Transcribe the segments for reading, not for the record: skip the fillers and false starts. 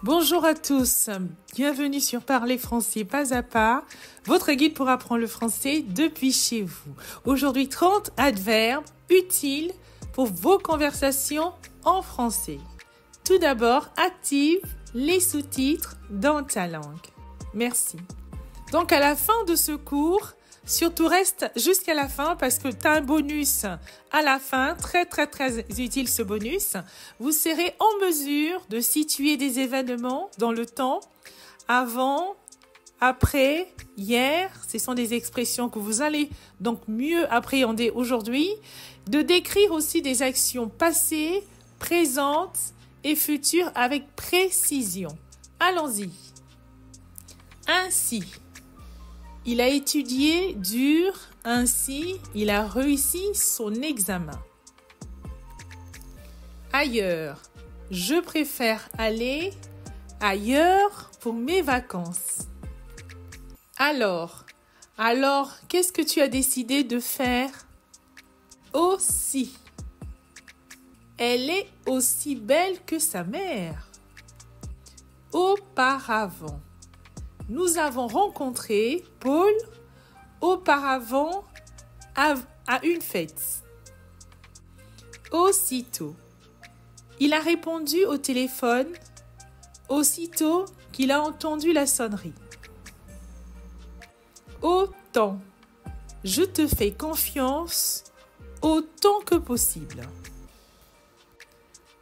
Bonjour à tous, bienvenue sur Parler français pas à pas, votre guide pour apprendre le français depuis chez vous. Aujourd'hui, 30 adverbes utiles pour vos conversations en français. Tout d'abord, active les sous-titres dans ta langue. Merci. Donc à la fin de ce cours, surtout reste jusqu'à la fin parce que tu as un bonus à la fin, très utile ce bonus. Vous serez en mesure de situer des événements dans le temps, avant, après, hier. Ce sont des expressions que vous allez donc mieux appréhender aujourd'hui. De décrire aussi des actions passées, présentes et futures avec précision. Allons-y. Ainsi. Il a étudié dur, ainsi il a réussi son examen. Ailleurs, je préfère aller ailleurs pour mes vacances. Alors, qu'est-ce que tu as décidé de faire? Aussi. Elle est aussi belle que sa mère. Auparavant. Nous avons rencontré Paul auparavant à une fête. Aussitôt. Il a répondu au téléphone aussitôt qu'il a entendu la sonnerie. Autant. Je te fais confiance autant que possible.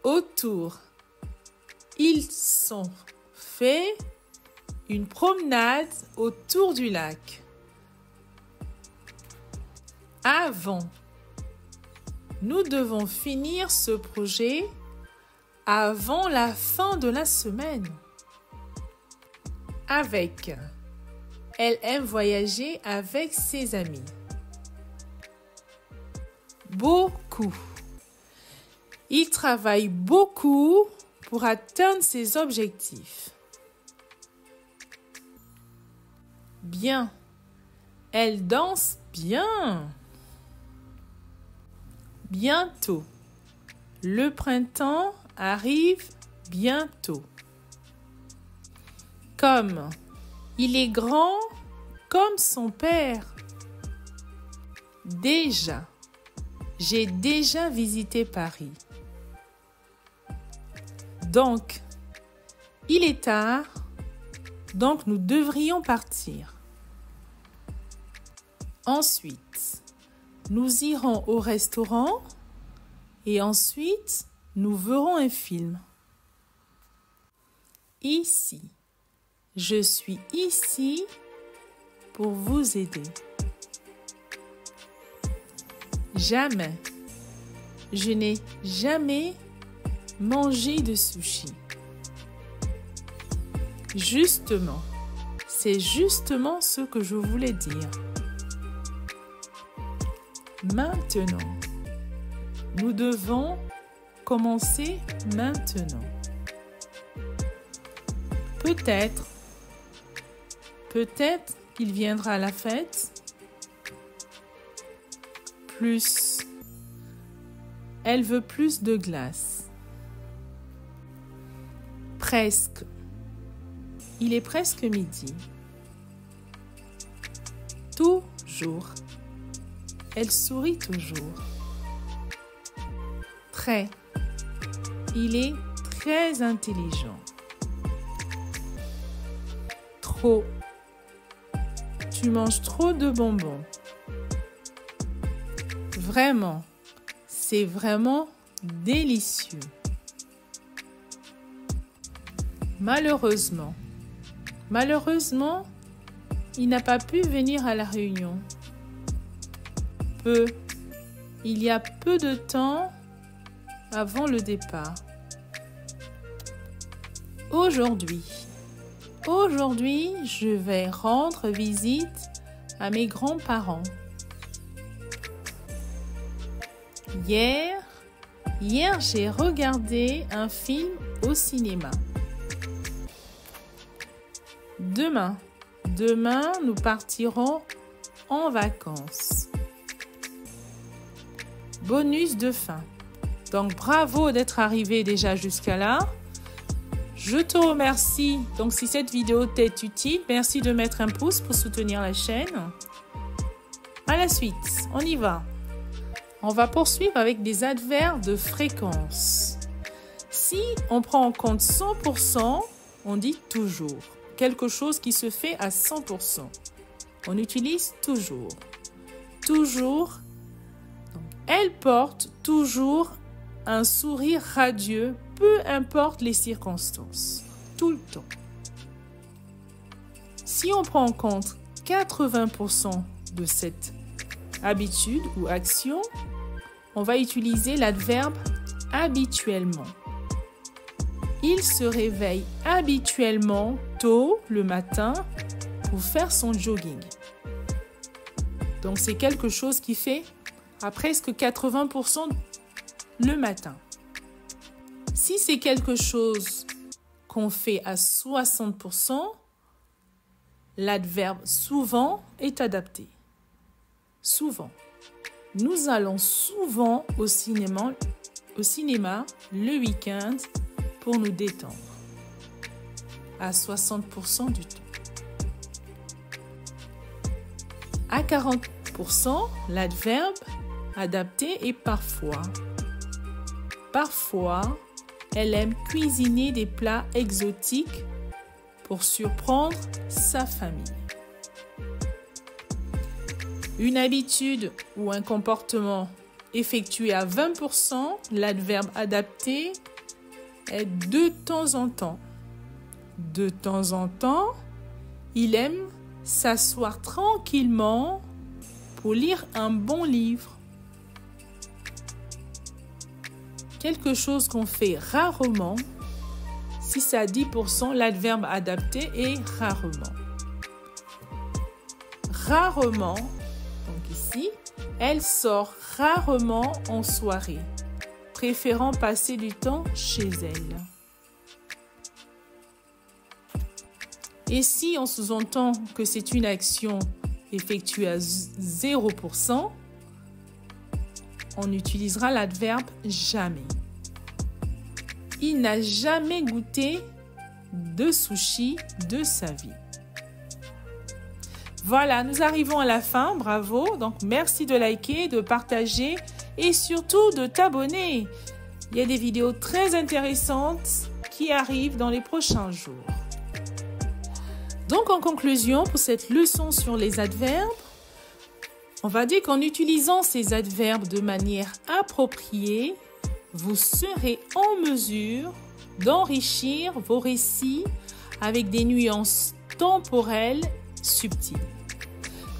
Autour. Ils sont faits une promenade autour du lac. Avant. Nous devons finir ce projet avant la fin de la semaine. Avec. Elle aime voyager avec ses amis. Beaucoup. Il travaille beaucoup pour atteindre ses objectifs. Bien. Elle danse bien. Bientôt. Le printemps arrive bientôt. Comme. Il est grand comme son père. Déjà. J'ai déjà visité Paris. Donc. Il est tard. Donc nous devrions partir. Ensuite, nous irons au restaurant et ensuite, nous verrons un film. Ici. Je suis ici pour vous aider. Jamais. Je n'ai jamais mangé de sushi. Justement. C'est justement ce que je voulais dire. Maintenant. Nous devons commencer maintenant. Peut-être qu'il viendra à la fête. Plus. Elle veut plus de glace. Presque. Il est presque midi. Toujours. Elle sourit toujours. Très. Il est très intelligent. Trop. Tu manges trop de bonbons. Vraiment. C'est vraiment délicieux. Malheureusement. Malheureusement, il n'a pas pu venir à la réunion. Peu. Il y a peu de temps avant le départ. Aujourd'hui. Aujourd'hui, je vais rendre visite à mes grands-parents. Hier, j'ai regardé un film au cinéma. Demain, nous partirons en vacances. Bonus de fin. Donc, bravo d'être arrivé déjà jusqu'à là. Je te remercie. Donc, si cette vidéo t'est utile, merci de mettre un pouce pour soutenir la chaîne. À la suite, on y va. On va poursuivre avec des adverbes de fréquence. Si on prend en compte 100%, on dit toujours. Quelque chose qui se fait à 100%. On utilise toujours. Toujours. Donc, elle porte toujours un sourire radieux, peu importe les circonstances. Tout le temps. Si on prend en compte 80% de cette habitude ou action, on va utiliser l'adverbe habituellement. Il se réveille habituellement tôt le matin pour faire son jogging. Donc, c'est quelque chose qui fait à presque 80% le matin. Si c'est quelque chose qu'on fait à 60%, l'adverbe souvent est adapté. Souvent. Nous allons souvent au cinéma le week-end pour nous détendre. À 60% du temps. À 40%, l'adverbe adapté est parfois. Parfois, elle aime cuisiner des plats exotiques pour surprendre sa famille. Une habitude ou un comportement effectué à 20%, l'adverbe adapté est de temps en temps. De temps en temps, il aime s'asseoir tranquillement pour lire un bon livre. Quelque chose qu'on fait rarement, si c'est à 10%, l'adverbe adapté est rarement. Rarement, donc ici, elle sort rarement en soirée, préférant passer du temps chez elle. Et si on sous-entend que c'est une action effectuée à 0%, on utilisera l'adverbe jamais. Il n'a jamais goûté de sushi de sa vie. Voilà, nous arrivons à la fin. Bravo. Donc, merci de liker, de partager et surtout de t'abonner. Il y a des vidéos très intéressantes qui arrivent dans les prochains jours. Donc, en conclusion, pour cette leçon sur les adverbes, on va dire qu'en utilisant ces adverbes de manière appropriée, vous serez en mesure d'enrichir vos récits avec des nuances temporelles subtiles.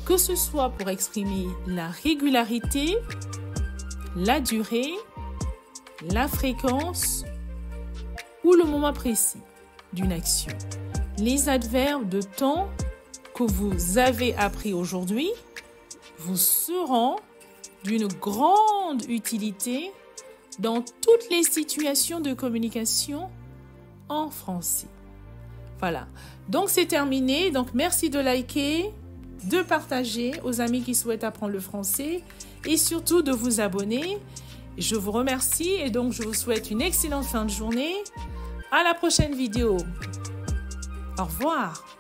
Que ce soit pour exprimer la régularité, la durée, la fréquence ou le moment précis d'une action. Les adverbes de temps que vous avez appris aujourd'hui vous seront d'une grande utilité dans toutes les situations de communication en français. Voilà. Donc, c'est terminé. Donc, merci de liker, de partager aux amis qui souhaitent apprendre le français et surtout de vous abonner. Je vous remercie et donc je vous souhaite une excellente fin de journée. À la prochaine vidéo. Au revoir.